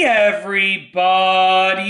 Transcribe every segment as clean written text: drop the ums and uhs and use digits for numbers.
Everybody,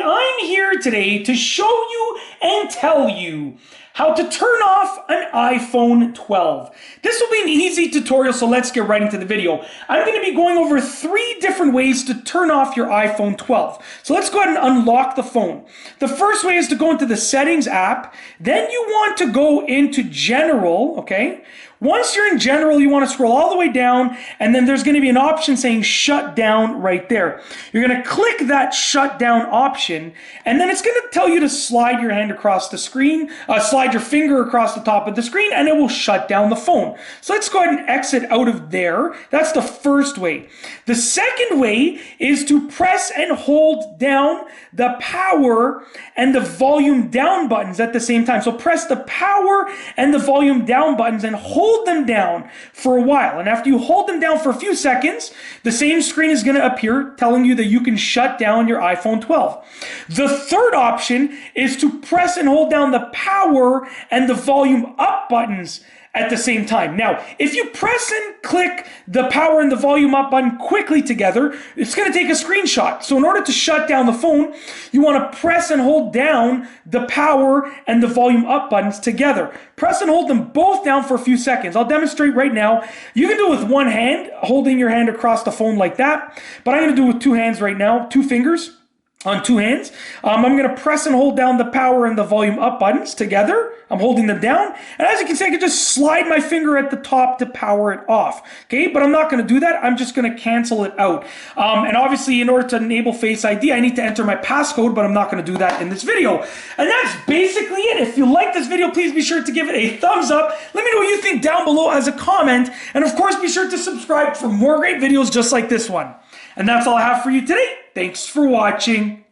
I'm here today to show you and tell you how to turn off an iPhone 12. This will be an easy tutorial, so let's get right into the video. I'm going to be going over 3 different ways to turn off your iPhone 12. So let's go ahead and unlock the phone. The first way is to go into the Settings app. Then you want to go into General, okay? Once you're in General, you want to scroll all the way down, and then there's going to be an option saying Shut Down right there. You're going to click that Shut Down option, and then it's going to tell you to slide your hand across the screen, slide your finger across the top of the screen, and it will shut down the phone. So let's go ahead and exit out of there. That's the first way. The second way is to press and hold down the power and the volume down buttons at the same time. So press the power and the volume down buttons and hold them down for a while. And after you hold them down for a few seconds, the same screen is going to appear telling you that you can shut down your iPhone 12. The third option is to press and hold down the power and the volume up buttons at the same time. Now, if you press and click the power and the volume up button quickly together, it's going to take a screenshot. So in order to shut down the phone, you want to press and hold down the power and the volume up buttons together. Press and hold them both down for a few seconds. I'll demonstrate right now. You can do it with one hand, holding your hand across the phone like that, but I'm going to do it with 2 hands right now, 2 fingers on 2 hands. I'm going to press and hold down the power and the volume up buttons together. I'm holding them down. And as you can see, I can just slide my finger at the top to power it off. Okay, but I'm not going to do that. I'm just going to cancel it out. And obviously, in order to enable Face ID, I need to enter my passcode, but I'm not going to do that in this video. And that's basically it. If you like this video, please be sure to give it a thumbs up. Let me know what you think down below as a comment. And of course, be sure to subscribe for more great videos just like this one. And that's all I have for you today. Thanks for watching.